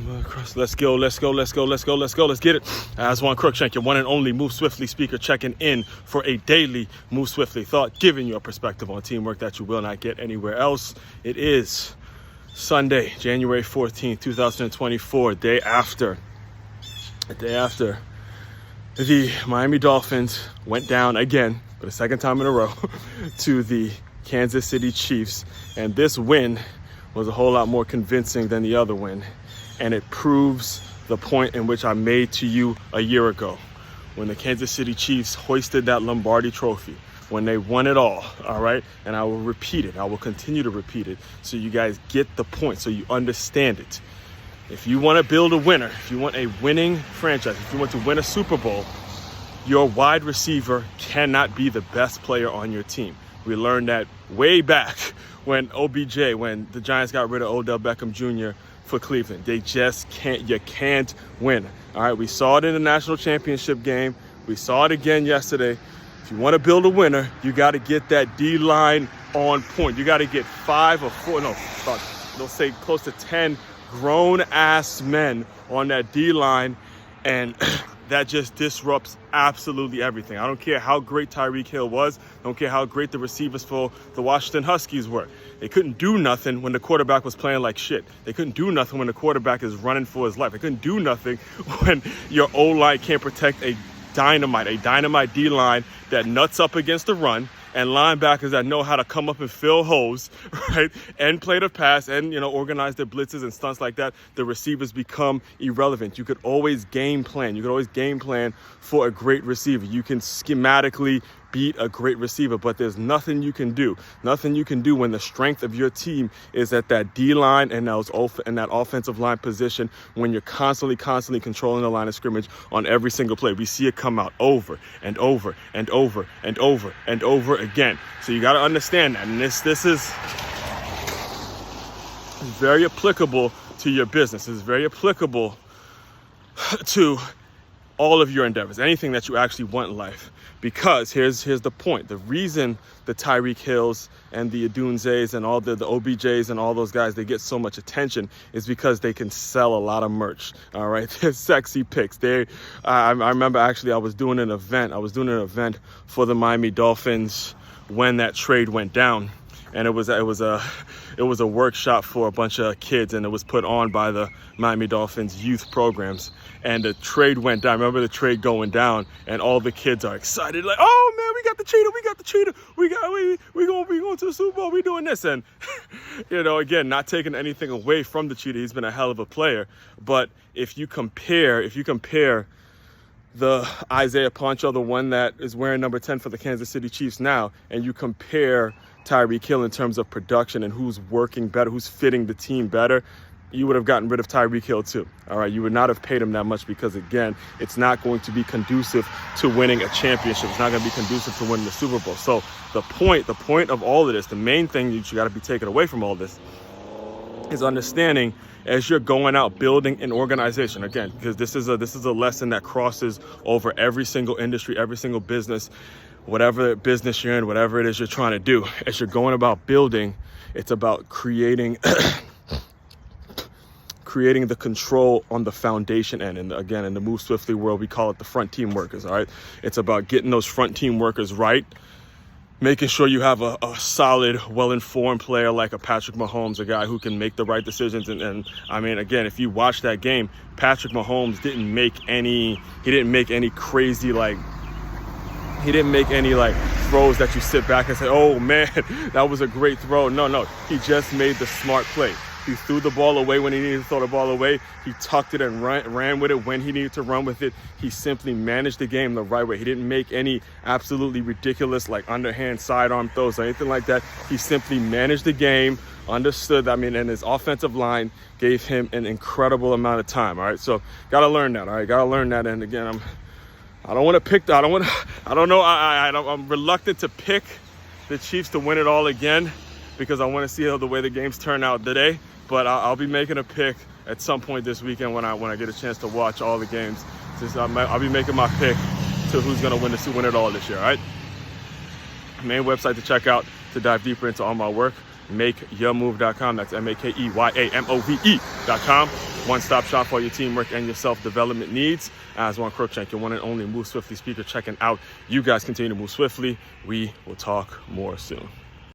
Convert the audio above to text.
Let's go. Let's get it. Aswand Cruickshank, your one and only Move Swiftly speaker, checking in for a daily Move Swiftly thought, giving you a perspective on teamwork that you will not get anywhere else. It is Sunday, January 14th, 2024, day after the Miami Dolphins went down again for the second time in a row to the Kansas City Chiefs. And this win was a whole lot more convincing than the other win. And it proves the point in which I made to you a year ago when the Kansas City Chiefs hoisted that Lombardi trophy, when they won it all right? And I will repeat it. I will continue to repeat it so you guys get the point, so you understand it. If you want to build a winner, if you want a winning franchise, if you want to win a Super Bowl, your wide receiver cannot be the best player on your team. We learned that way back when when the Giants got rid of Odell Beckham Jr. for Cleveland. They just can't, you can't win. All right, we saw it in the national championship game. We saw it again yesterday. If you want to build a winner, you got to get that D-line on point. You got to get they'll say close to 10 grown-ass men on that D-line, and that just disrupts absolutely everything. I don't care how great Tyreek Hill was. I don't care how great the receivers for the Washington Huskies were. They couldn't do nothing when the quarterback was playing like shit. They couldn't do nothing when the quarterback is running for his life. They couldn't do nothing when your O-line can't protect a dynamite D-line that nuts up against the run, and linebackers that know how to come up and fill holes, right? And play the pass and, organize their blitzes and stunts like that. The receivers become irrelevant. You could always game plan. You could always game plan for a great receiver. You can schematically beat a great receiver, but there's nothing you can do. Nothing you can do when the strength of your team is at that D-line and that offensive line position, when you're constantly controlling the line of scrimmage on every single play. We see it come out over and over and over and over and over again. So you got to understand that. And this is very applicable to your business. It's very applicable to all of your endeavors, anything that you actually want in life. Because here's the point. The reason the Tyreek Hills and the Adunzes and all the OBJs and all those guys, they get so much attention is because they can sell a lot of merch. All right, they're sexy picks. I remember actually I was doing an event for the Miami Dolphins when that trade went down. And it was a workshop for a bunch of kids, and it was put on by the Miami Dolphins youth programs. And the trade went down. I remember the trade going down, and all the kids are excited, like, "Oh man, we got the cheetah, we going to the Super Bowl, we doing this." And again, not taking anything away from the cheetah, he's been a hell of a player. But if you compare the Isaiah Poncho, the one that is wearing number 10 for the Kansas City Chiefs now, and you compare Tyreek Hill in terms of production and who's working better, who's fitting the team better, you would have gotten rid of Tyreek Hill too. All right, you would not have paid him that much because, again, it's not going to be conducive to winning a championship. It's not going to be conducive to winning the Super Bowl. So the point of all of this, the main thing that you got to be taken away from all this is understanding as you're going out building an organization, again, because this is a lesson that crosses over every single industry, every single business, whatever business you're in, whatever it is you're trying to do. As you're going about building, it's about creating the control on the foundation end. And again, in the Move Swiftly world, we call it the front team workers, all right? It's about getting those front team workers right, making sure you have a solid, well-informed player like a Patrick Mahomes, a guy who can make the right decisions. And I mean, again, if you watch that game, Patrick Mahomes didn't make any crazy, he didn't make any throws that you sit back and say, "Oh man, that was a great throw." No, he just made the smart play. He threw the ball away when he needed to throw the ball away. He tucked it and ran with it when he needed to run with it. He simply managed the game the right way. He didn't make any absolutely ridiculous underhand sidearm throws or anything like that. He simply managed the game, understood. And his offensive line gave him an incredible amount of time. All right, so gotta learn that. All right, gotta learn that. And again, I'm reluctant to pick the Chiefs to win it all again because I want to see how the way the games turn out today. But I'll be making a pick at some point this weekend when I get a chance to watch all the games. I'll be making my pick to who's going to win it all this year, all right? Main website to check out to dive deeper into all my work, makeyourmove.com. That's MakeYamove.com. one-stop shop for your teamwork and your self-development needs. Aswand Cruickshank, your one and only Move Swiftly speaker, checking out. You guys continue to move swiftly. We will talk more soon.